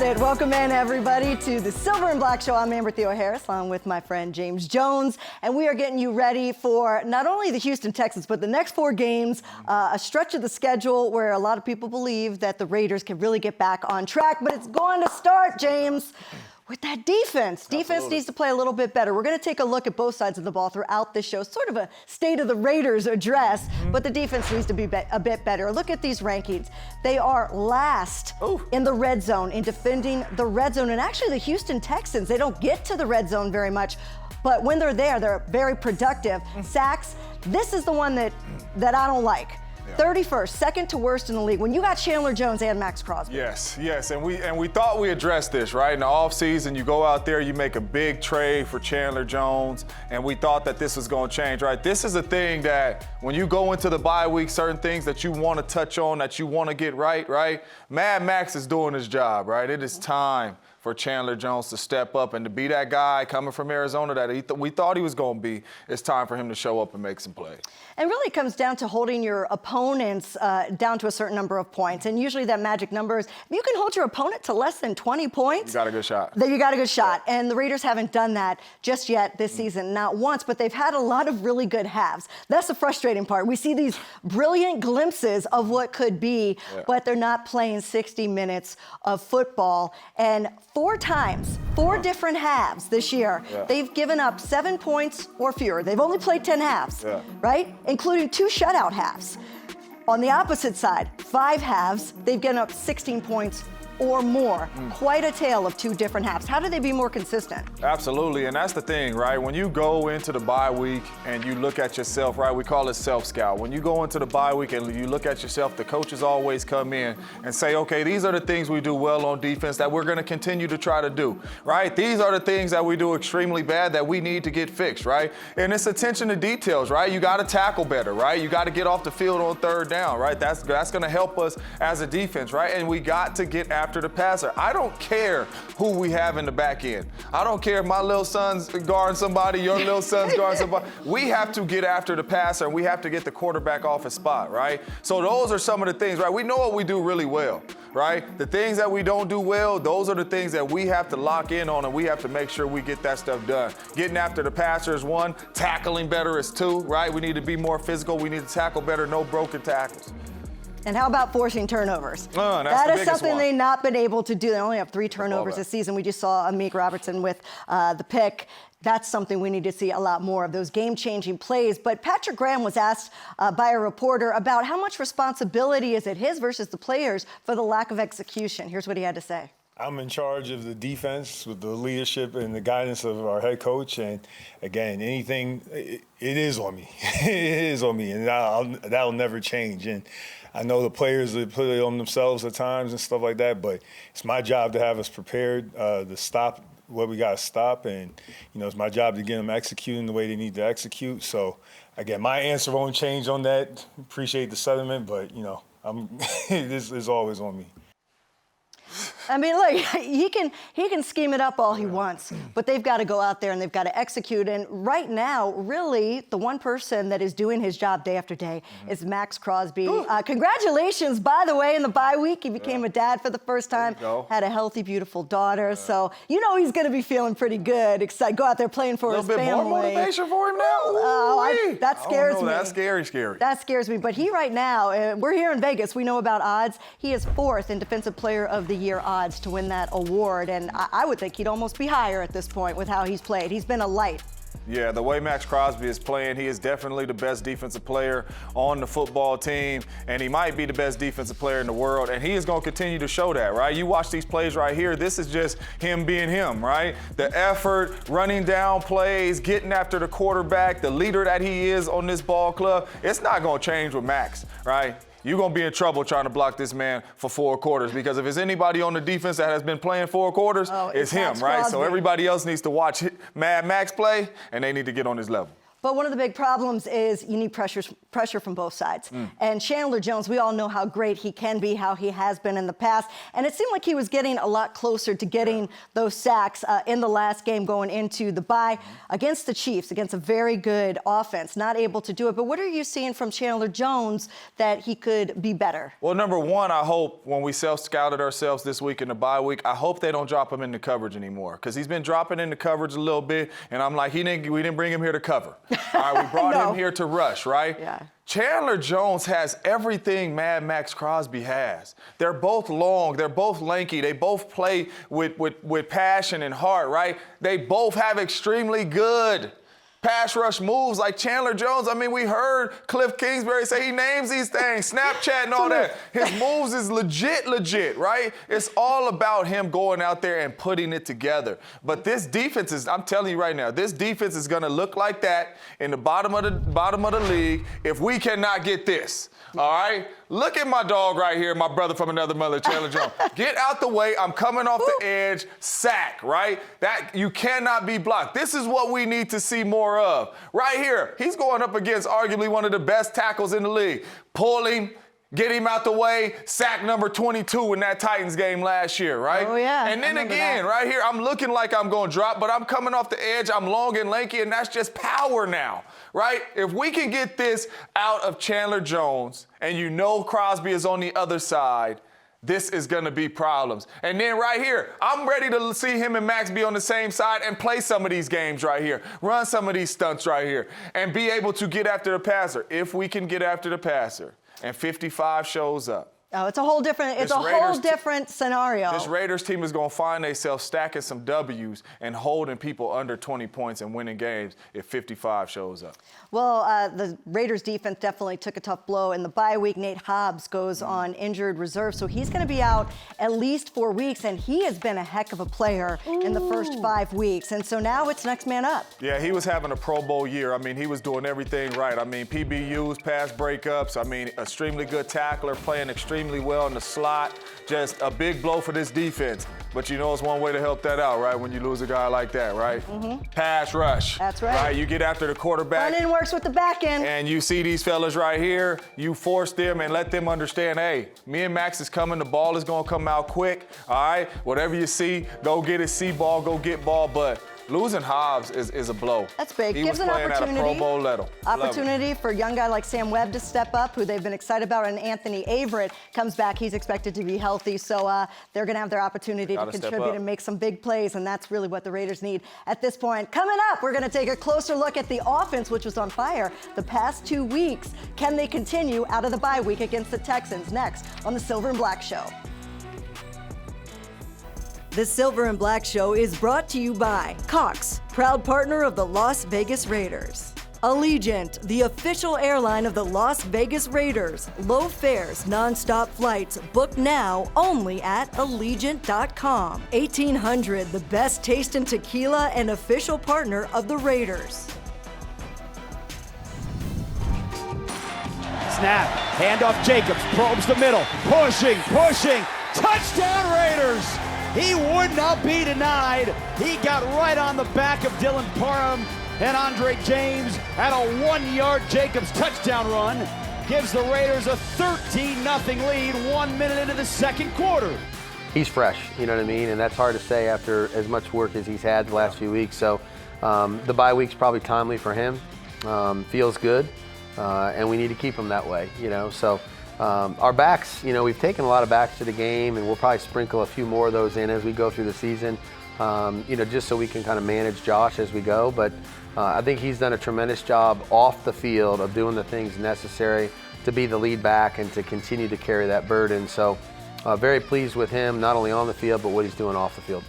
it. Welcome in, everybody, to the Silver and Black Show. I'm Amber Theoharis, along with my friend James Jones, and we are getting you ready for not only the Houston Texans, but the next 4 games, a stretch of the schedule where a lot of people believe that the Raiders can really get back on track, but it's going to start, James, with that defense. Defense needs to play a little bit better. We're going to take a look at both sides of the ball throughout this show, sort of a state of the Raiders address, but the defense needs to be a bit better. Look at these rankings. They are last in the red zone, in defending the red zone. And actually, the Houston Texans, they don't get to the red zone very much, but when they're there, they're very productive. Sacks, this is the one that I don't like. 31st, second to worst in the league. When you got Chandler Jones and Maxx Crosby. Yes, and we thought we addressed this, right? In the offseason, you go out there, you make a big trade for Chandler Jones, and we thought that this was going to change, right? This is a thing that when you go into the bye week, certain things that you want to touch on, that you want to get right? Mad Max is doing his job, right? It is time for Chandler Jones to step up and to be that guy coming from Arizona that we thought he was going to be. It's time for him to show up and make some play. And really it comes down to holding your opponents down to a certain number of points. And usually that magic number is, if you can hold your opponent to less than 20 points, you got a good shot. Then you got a good shot. Yeah. And the Raiders haven't done that just yet this season, not once, but they've had a lot of really good halves. That's the frustrating part. We see these brilliant glimpses of what could be, but they're not playing 60 minutes of football. And 4 times, 4 different halves this year, they've given up 7 points or fewer. They've only played 10 halves, right? Including 2 shutout halves. On the opposite side, 5 halves, they've given up 16 points or more. Quite a tale of 2 different halves. How do they be more consistent? Absolutely, and that's the thing, right? When you go into the bye week and you look at yourself, right? We call it self-scout. When you go into the bye week and you look at yourself, the coaches always come in and say, okay, these are the things we do well on defense that we're going to continue to try to do, right? These are the things that we do extremely bad that we need to get fixed, right? And it's attention to details, right? You got to tackle better, right? You got to get off the field on 3rd down, right? That's going to help us as a defense, right? And we got to get after the passer. I don't care who we have in the back end. I don't care if my little son's guarding somebody, your little son's guarding somebody. We have to get after the passer, and we have to get the quarterback off his spot, right? So those are some of the things, right? We know what we do really well, right? The things that we don't do well, those are the things that we have to lock in on, and we have to make sure we get that stuff done. Getting after the passer is 1, tackling better is 2, right? We need to be more physical. We need to tackle better, no broken tackles. And how about forcing turnovers? That is something they've not been able to do. They only have 3 turnovers this season. We just saw Amik Robertson with the pick. That's something we need to see a lot more of, those game-changing plays. But Patrick Graham was asked by a reporter about how much responsibility is it his versus the players for the lack of execution. Here's what he had to say. I'm in charge of the defense with the leadership and the guidance of our head coach. And again, anything, it is on me. It is on me, and that'll never change. And I know the players that put it on themselves at times and stuff like that, but it's my job to have us prepared to stop what we got to stop. And, it's my job to get them executing the way they need to execute. So, again, my answer won't change on that. Appreciate the sentiment, but, this is always on me. I mean, look, he can scheme it up all he wants, but they've got to go out there and they've got to execute. And right now, really, the one person that is doing his job day after day is Maxx Crosby. Congratulations, by the way, in the bye week, he became a dad for the first time, had a healthy, beautiful daughter. So, he's going to be feeling pretty good, excited, go out there playing for his family. A little bit more motivation for him now? That scares me. That's scary. That scares me. But he right now, we're here in Vegas, we know about odds. He is 4th in Defensive Player of the Year odds to win that award, and I would think he'd almost be higher at this point with how he's played. He's been a light. Yeah, the way Maxx Crosby is playing, he is definitely the best defensive player on the football team, and he might be the best defensive player in the world, and he is going to continue to show that, right? You watch these plays right here, this is just him being him, right? The effort, running down plays, getting after the quarterback, the leader that he is on this ball club, it's not going to change with Max, right? You're going to be in trouble trying to block this man for 4 quarters, because if there's anybody on the defense that has been playing 4 quarters, it's him, right? So everybody else needs to watch Mad Max play, and they need to get on his level. But one of the big problems is you need pressure from both sides. And Chandler Jones, we all know how great he can be, how he has been in the past. And it seemed like he was getting a lot closer to getting those sacks in the last game going into the bye against the Chiefs, against a very good offense. Not able to do it. But what are you seeing from Chandler Jones that he could be better? Well, number one, I hope when we self-scouted ourselves this week in the bye week, I hope they don't drop him into coverage anymore, because he's been dropping into coverage a little bit, and I'm like, we didn't bring him here to cover. All right, we brought him here to rush, right? Yeah. Chandler Jones has everything Maxx Crosby has. They're both long, they're both lanky, they both play with passion and heart, right? They both have extremely good pass rush moves like Chandler Jones. I mean, we heard Cliff Kingsbury say he names these things, Snapchat and all that. His moves is legit, right? It's all about him going out there and putting it together. But this defense is, I'm telling you right now, this defense is gonna look like that in the bottom of the league if we cannot get this. All right? Look at my dog right here, my brother from another mother, Chandler Jones. Get out the way. I'm coming off the edge. Sack, right? That you cannot be blocked. This is what we need to see more of. Right here, he's going up against arguably one of the best tackles in the league. Pull him, get him out the way, sack number 22 in that Titans game last year, right? Oh, yeah. And then again, right here, I'm looking like I'm going to drop, but I'm coming off the edge. I'm long and lanky, and that's just power now, right? If we can get this out of Chandler Jones, and you know Crosby is on the other side, this is going to be problems. And then right here, I'm ready to see him and Max be on the same side and play some of these games right here, run some of these stunts right here, and be able to get after the passer. If we can get after the passer and 55 shows up. Oh, it's a whole different scenario. This Raiders team is going to find themselves stacking some W's and holding people under 20 points and winning games if 55 shows up. Well, the Raiders defense definitely took a tough blow in the bye week. Nate Hobbs goes on injured reserve, so he's going to be out at least 4 weeks, and he has been a heck of a player in the first 5 weeks. And so now it's next man up. Yeah, he was having a Pro Bowl year. I mean, he was doing everything right. I mean, PBUs, pass breakups. I mean, extremely good tackler, playing extremely well in the slot. Just a big blow for this defense. But you know it's one way to help that out, right? When you lose a guy like that, right? Pass rush. That's right. Right? You get after the quarterback. Front end works with the back end. And you see these fellas right here. You force them and let them understand, hey, me and Max is coming. The ball is going to come out quick. All right? Whatever you see, go get it. See ball, go get ball. But losing Hobbs is a blow. That's big. He Gives was an playing opportunity. at a Pro Bowl level. Opportunity for a young guy like Sam Webb to step up, who they've been excited about, and Anthony Averett comes back. He's expected to be healthy, so they're going to have their opportunity to contribute and make some big plays, and that's really what the Raiders need at this point. Coming up, we're going to take a closer look at the offense, which was on fire the past 2 weeks. Can they continue out of the bye week against the Texans? Next on the Silver and Black Show. The Silver and Black Show is brought to you by Cox, proud partner of the Las Vegas Raiders. Allegiant, the official airline of the Las Vegas Raiders. Low fares, non-stop flights. Book now only at Allegiant.com. 1800, the best taste in tequila and official partner of the Raiders. Snap, handoff Jacobs, probes the middle, pushing, touchdown Raiders! He would not be denied. He got right on the back of Dylan Parham and Andre James at a 1-yard Jacobs touchdown run. Gives the Raiders a 13-0 lead 1 minute into the second quarter. He's fresh, you know what I mean? And that's hard to say after as much work as he's had the last few weeks. So the bye week's probably timely for him. Feels good, and we need to keep him that way, you know? So our backs, you know, we've taken a lot of backs to the game, and we'll probably sprinkle a few more of those in as we go through the season, you know, just so we can kind of manage Josh as we go. But I think he's done a tremendous job off the field of doing the things necessary to be the lead back and to continue to carry that burden. So very pleased with him, not only on the field, but what he's doing off the field.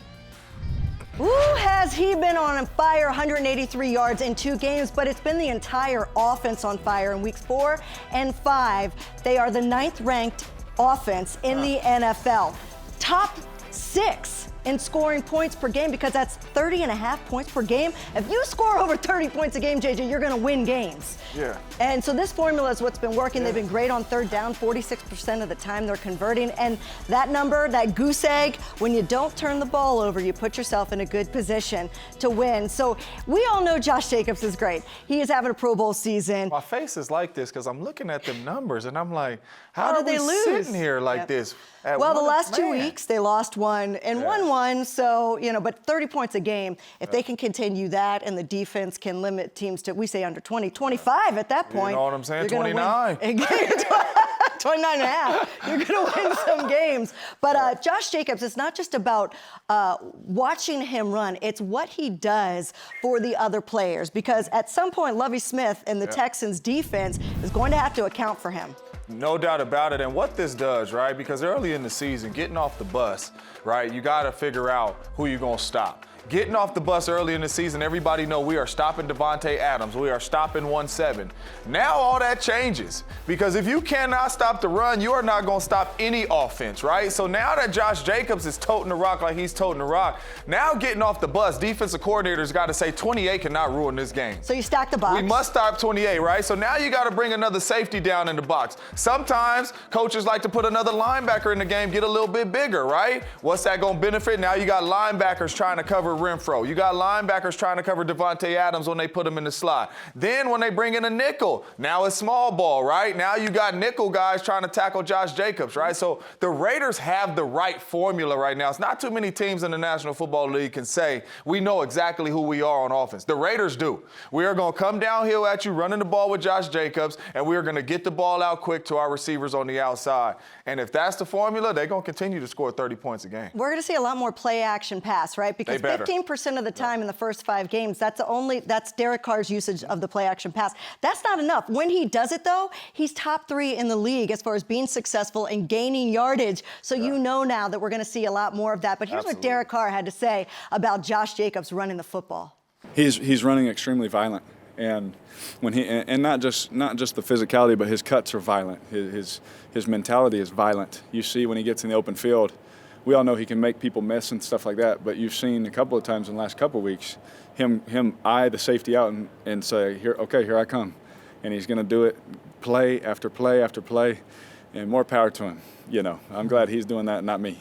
Ooh, has he been on fire, 183 yards in 2 games, but it's been the entire offense on fire in weeks 4 and 5. They are the 9th ranked offense in the NFL. Top 6 in scoring points per game, because that's 30.5 points per game. If you score over 30 points a game, JJ, you're gonna win games. Yeah. And so this formula is what's been working. They've been great on third down, 46% of the time they're converting. And that number, that goose egg, when you don't turn the ball over, you put yourself in a good position to win. So we all know Josh Jacobs is great. He is having a Pro Bowl season. My face is like this because I'm looking at them numbers and I'm like, how did they lose? Sitting here like this? Well, the last 2 weeks, they lost one and won one. So, but 30 points a game, if they can continue that and the defense can limit teams to, we say under 20, 25 at that point. You know what I'm saying? You're 29. 29 and a half. You're going to win some games. But Josh Jacobs, it's not just about watching him run. It's what he does for the other players. Because at some point, Lovie Smith and the Texans defense is going to have to account for him. No doubt about it. And what this does, right, because early in the season, getting off the bus, right, you got to figure out who you're going to stop. Getting off the bus early in the season, everybody know we are stopping Davante Adams. We are stopping 1-7. Now all that changes, because if you cannot stop the run, you are not going to stop any offense, right? So now that Josh Jacobs is toting the rock like he's toting the rock, now getting off the bus, defensive coordinators got to say 28 cannot ruin this game. So you stack the box. We must stop 28, right? So now you got to bring another safety down in the box. Sometimes coaches like to put another linebacker in the game, get a little bit bigger, right? What's that going to benefit? Now you got linebackers trying to cover Renfro. You got linebackers trying to cover Davante Adams when they put him in the slot. Then when they bring in a nickel, now it's small ball, right? Now you got nickel guys trying to tackle Josh Jacobs, right? So the Raiders have the right formula right now. It's not too many teams in the National Football League can say we know exactly who we are on offense. The Raiders do. We are going to come downhill at you running the ball with Josh Jacobs, and we are going to get the ball out quick to our receivers on the outside. And if that's the formula, they're going to continue to score 30 points a game. We're going to see a lot more play action pass, right? Because 15% of the time in the first 5 games, that's Derek Carr's usage of the play action pass. That's not enough. When he does it, though, he's top 3 in the league as far as being successful and gaining yardage. So you know now that we're going to see a lot more of that. But here's what Derek Carr had to say about Josh Jacobs running the football. He's running extremely violent. And when not just the physicality, but his cuts are violent. His mentality is violent. You see when he gets in the open field, we all know he can make people miss and stuff like that. But you've seen a couple of times in the last couple of weeks him eye the safety out and say, here I come, and he's going to do it play after play after play, and more power to him. I'm glad he's doing that, not me.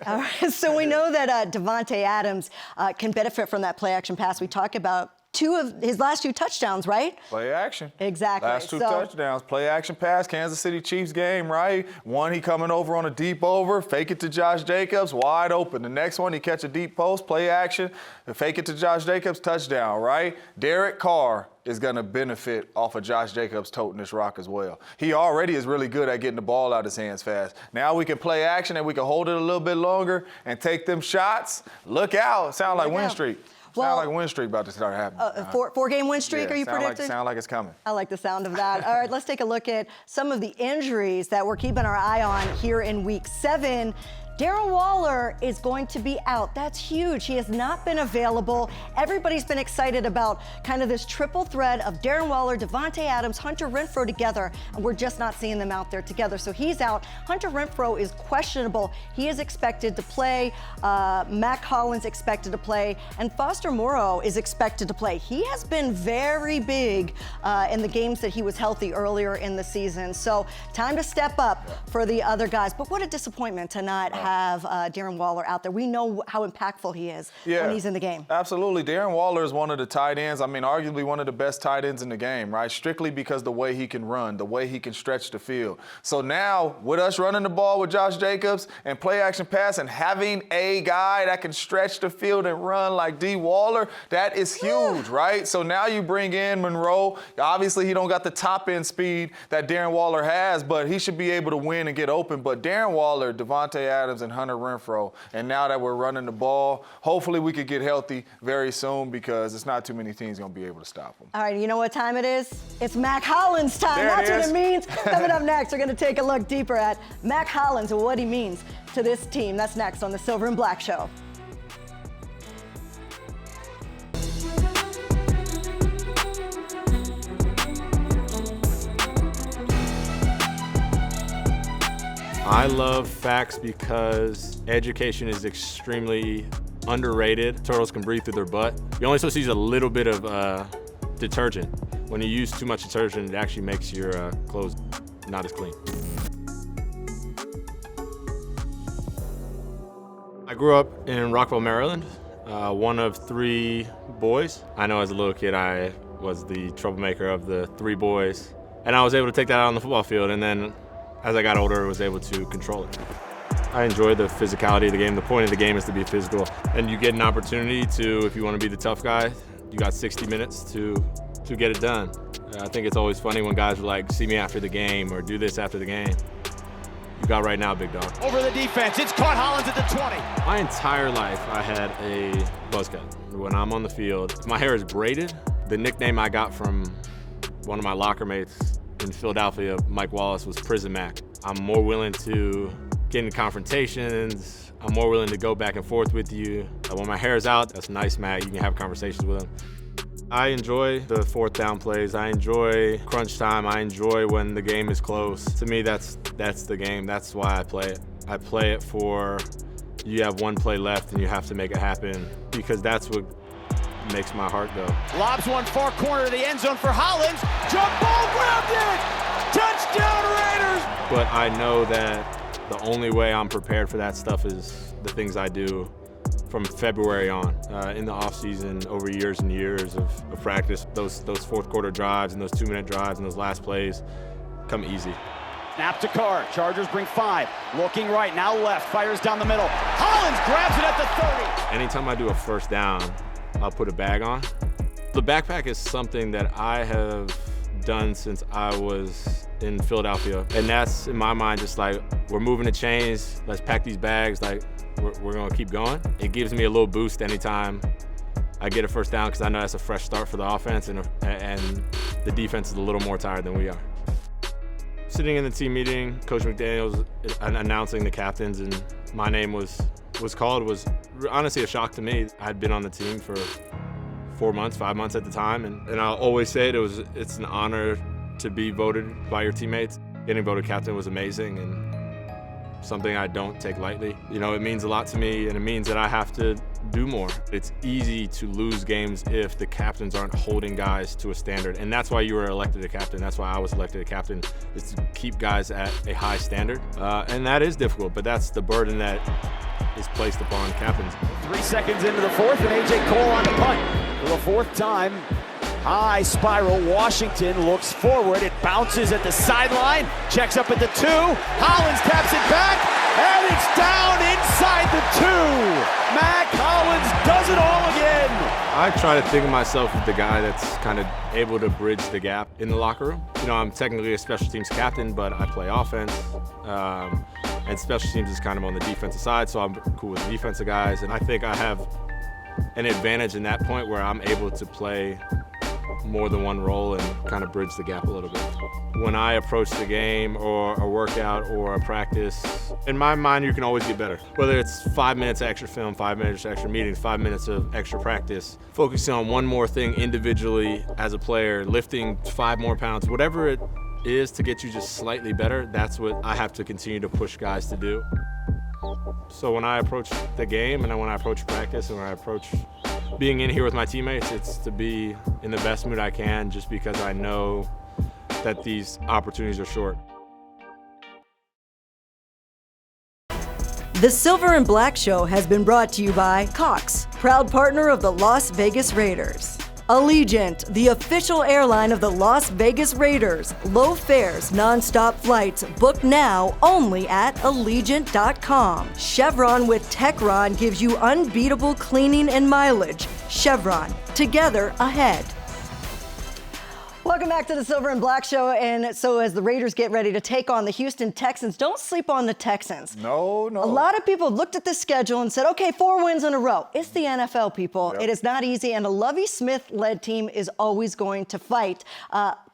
All right, so we know that Davante Adams can benefit from that play action pass. We talk about 2 of his last 2 touchdowns, right? Play action. Exactly. Last 2 touchdowns. Play action pass. Kansas City Chiefs game, right? One, he coming over on a deep over, fake it to Josh Jacobs, wide open. The next one, he catch a deep post, play action, fake it to Josh Jacobs, touchdown, right? Derek Carr is going to benefit off of Josh Jacobs toting this rock as well. He already is really good at getting the ball out of his hands fast. Now we can play action and we can hold it a little bit longer and take them shots. Look out. Sound like win streak. Sound like a win streak about to start happening. 4-game win streak, are you predicting? Sound like it's coming. I like the sound of that. All right, let's take a look at some of the injuries that we're keeping our eye on here in Week 7. Darren Waller is going to be out. That's huge. He has not been available. Everybody's been excited about kind of this triple threat of Darren Waller, Davante Adams, Hunter Renfrow together, and we're just not seeing them out there together. So he's out. Hunter Renfrow is questionable. He is expected to play. Mack Hollins expected to play, and Foster Moreau is expected to play. He has been very big in the games that he was healthy earlier in the season. So time to step up for the other guys. But what a disappointment to not have Darren Waller out there. We know how impactful he is when he's in the game. Absolutely. Darren Waller is one of the tight ends. I mean, arguably one of the best tight ends in the game, right? Strictly because the way he can run, the way he can stretch the field. So now, with us running the ball with Josh Jacobs and play action pass and having a guy that can stretch the field and run like D. Waller, that is huge, right? So now you bring in Monroe. Obviously, he don't got the top end speed that Darren Waller has, but he should be able to win and get open. But Darren Waller, Davante Adams, and Hunter Renfrow, and now that we're running the ball, hopefully we could get healthy very soon because it's not too many teams going to be able to stop them. All right, you know what time it is? It's Mack Hollins time. There That's what it means. is. Coming up next, we're going to take a look deeper at Mack Hollins and what he means to this team. That's next on the Silver and Black Show. I love facts because education is extremely underrated. Turtles can breathe through their butt. You're only supposed to use a little bit of detergent. When you use too much detergent, it actually makes your clothes not as clean. I grew up in Rockville, Maryland, one of 3 boys. I know as a little kid I was the troublemaker of the 3 boys, and I was able to take that out on the football field, and then as I got older, I was able to control it. I enjoy the physicality of the game. The point of the game is to be physical, and you get an opportunity to, if you want to be the tough guy, you got 60 minutes to get it done. I think it's always funny when guys are like, see me after the game or do this after the game. You got right now, big dog. Over the defense, it's caught. Hollins at the 20. My entire life, I had a buzz cut. When I'm on the field, if my hair is braided, the nickname I got from one of my locker mates in Philadelphia, Mike Wallace, was Prison Mac. I'm more willing to get in confrontations. I'm more willing to go back and forth with you. When my hair is out, that's nice, Mac. You can have conversations with him. I enjoy the 4th down plays. I enjoy crunch time. I enjoy when the game is close. To me, that's the game. That's why I play it. I play it for you have 1 play left and you have to make it happen, because that's what makes my heart go. Lobs one far corner of the end zone for Hollins. Jump ball, grabbed it! Touchdown Raiders! But I know that the only way I'm prepared for that stuff is the things I do from February on, in the offseason, over years and years of practice. Those 4th quarter drives and those 2-minute drives and those last plays come easy. Snap to Carr. Chargers bring 5. Looking right, now left. Fires down the middle. Hollins grabs it at the 30. Anytime I do a first down, I'll put a bag on. The backpack is something that I have done since I was in Philadelphia. And that's, in my mind, just like, we're moving the chains. Let's pack these bags. Like, we're going to keep going. It gives me a little boost anytime I get a first down, because I know that's a fresh start for the offense, and the defense is a little more tired than we are. Sitting in the team meeting, Coach McDaniels announcing the captains, and my name was called, was honestly a shock to me. I'd been on the team for 4 months, 5 months at the time, and I'll always say it's an honor to be voted by your teammates. Getting voted captain was amazing, and something I don't take lightly. You know, it means a lot to me, and it means that I have to do more. It's easy to lose games if the captains aren't holding guys to a standard, and that's why you were elected a captain. That's why I was elected a captain, is to keep guys at a high standard, and that is difficult, but that's the burden that is placed upon captains. 3 seconds into the 4th, and A.J. Cole on the punt. For the 4th time, high spiral. Washington looks forward. It bounces at the sideline. Checks up at the 2. Hollins taps it back, and it's down inside the 2. Mack Hollins does it all again. I try to think of myself as the guy that's kind of able to bridge the gap in the locker room. You know, I'm technically a special teams captain, but I play offense. And special teams is kind of on the defensive side, so I'm cool with the defensive guys. And I think I have an advantage in that point where I'm able to play more than one role and kind of bridge the gap a little bit. When I approach the game or a workout or a practice, in my mind, you can always get better. Whether it's 5 minutes of extra film, 5 minutes of extra meetings, 5 minutes of extra practice, focusing on one more thing individually as a player, lifting 5 more pounds, whatever it is to get you just slightly better, that's what I have to continue to push guys to do. So when I approach the game and when I approach practice and when I approach being in here with my teammates, it's to be in the best mood I can, just because I know that these opportunities are short. The Silver and Black Show has been brought to you by Cox, proud partner of the Las Vegas Raiders. Allegiant, the official airline of the Las Vegas Raiders. Low fares, non-stop flights. Book now only at Allegiant.com. Chevron with Techron gives you unbeatable cleaning and mileage. Chevron, together ahead. Welcome back to the Silver and Black Show. And so as the Raiders get ready to take on the Houston Texans, don't sleep on the Texans. No. A lot of people looked at the schedule and said, okay, 4 wins in a row. It's the NFL, people. Yep. It is not easy, and a Lovie Smith-led team is always going to fight.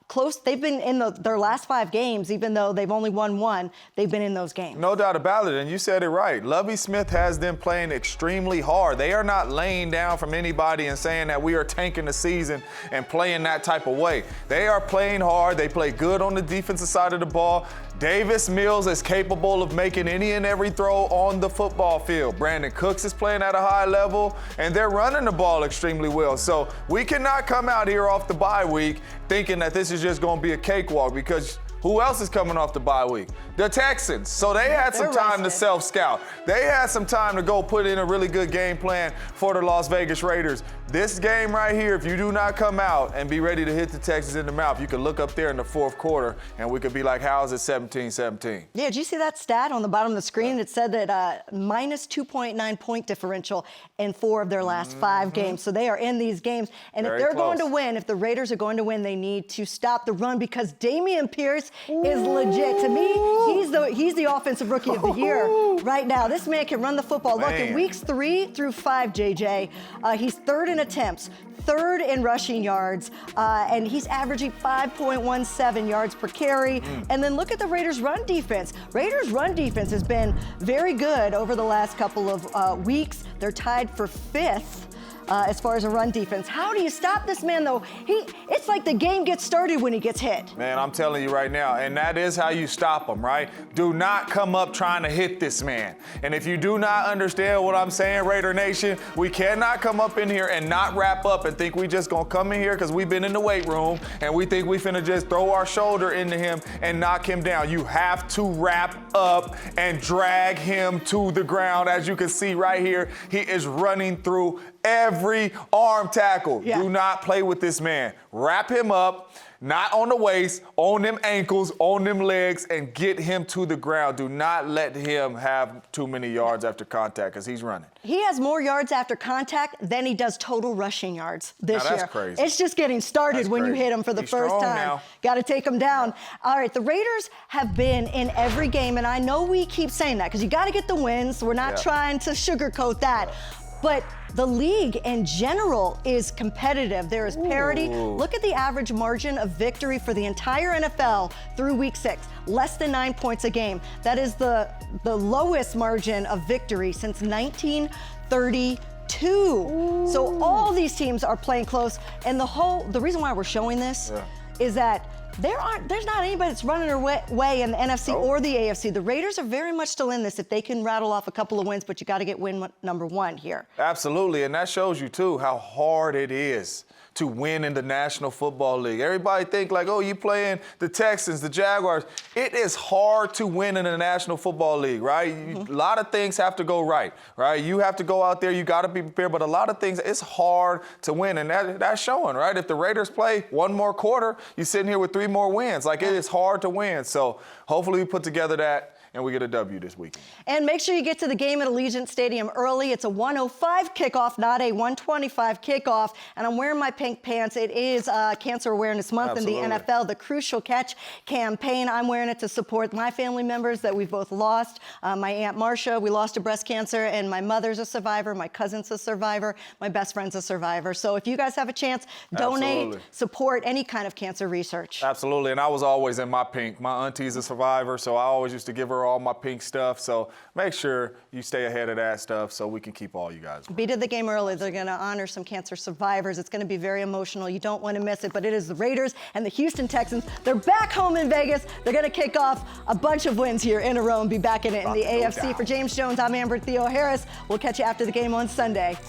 Close. They've been in their last 5 games, even though they've only won 1. They've been in those games. No doubt about it, and you said it right. Lovie Smith has them playing extremely hard. They are not laying down from anybody and saying that we are tanking the season and playing that type of way. They are playing hard. They play good on the defensive side of the ball. Davis Mills is capable of making any and every throw on the football field. Brandon Cooks is playing at a high level, and they're running the ball extremely well. So we cannot come out here off the bye week thinking that this is just going to be a cakewalk, because who else is coming off the bye week? The Texans. So they had some time to self-scout. They had some time to go put in a really good game plan for the Las Vegas Raiders. This game right here, if you do not come out and be ready to hit the Texans in the mouth, you can look up there in the fourth quarter and we could be like, how is it 17-17? Yeah, did you see that stat on the bottom of the screen? It said that minus 2.9 point differential in 4 of their last 5 games. So they are in these games. And if they're going to win, if the Raiders are going to win, they need to stop the run, because Damian Pierce is legit. To me, he's the offensive rookie of the year right now. This man can run the football. Look, in weeks 3 through 5, JJ, he's 3rd in attempts, 3rd in rushing yards, and he's averaging 5.17 yards per carry. And then look at the Raiders' run defense. Raiders' run defense has been very good over the last couple of weeks. They're tied for 5th. As far as a run defense. How do you stop this man, though? It's like the game gets started when he gets hit. Man, I'm telling you right now, and that is how you stop him, right? Do not come up trying to hit this man. And if you do not understand what I'm saying, Raider Nation, we cannot come up in here and not wrap up and think we just gonna come in here because we've been in the weight room and we think we finna just throw our shoulder into him and knock him down. You have to wrap up and drag him to the ground. As you can see right here, he is running through every arm tackle. Do not play with this man. Wrap him up, not on the waist, on them ankles, on them legs, and get him to the ground. Do not let him have too many yards after contact, because he's running. He has more yards after contact than he does total rushing yards this year. That's crazy. It's just getting started when you hit him for the first time. Got to take him down. All right, the Raiders have been in every game, and I know we keep saying that because you got to get the wins. We're not trying to sugarcoat that. But the league in general is competitive. There is parity. Look at the average margin of victory for the entire NFL through week 6, less than 9 points a game. That is the lowest margin of victory since 1932. So all these teams are playing close. And the reason why we're showing this is that there's not anybody that's running their way in the NFC or the AFC. The Raiders are very much still in this if they can rattle off a couple of wins, but you got to get win number 1 here. Absolutely, and that shows you, too, how hard it is to win in the National Football League. Everybody think like, oh, you playing the Texans, the Jaguars. It is hard to win in the National Football League, right? A lot of things have to go right? You have to go out there, you got to be prepared, but a lot of things, it's hard to win, and that's showing, right? If the Raiders play one more quarter, you're sitting here with 3 more wins. Like, it is hard to win, so hopefully we put together that and we get a W this weekend. And make sure you get to the game at Allegiant Stadium early. It's a 1:05 kickoff, not a 1:25 kickoff. And I'm wearing my pink pants. It is Cancer Awareness Month in the NFL, the Crucial Catch campaign. I'm wearing it to support my family members that we've both lost. My Aunt Marcia, we lost to breast cancer, and my mother's a survivor, my cousin's a survivor, my best friend's a survivor. So if you guys have a chance, donate, support any kind of cancer research. Absolutely, and I was always in my pink. My auntie's a survivor, so I always used to give her all my pink stuff. So make sure you stay ahead of that stuff so we can keep all you guys. Be to the game early. They're going to honor some cancer survivors. It's going to be very emotional. You don't want to miss it, but it is the Raiders and the Houston Texans. They're back home in Vegas. They're going to kick off a bunch of wins here in a row and be back in it in the AFC. For James Jones, I'm Amber Theoharis. We'll catch you after the game on Sunday.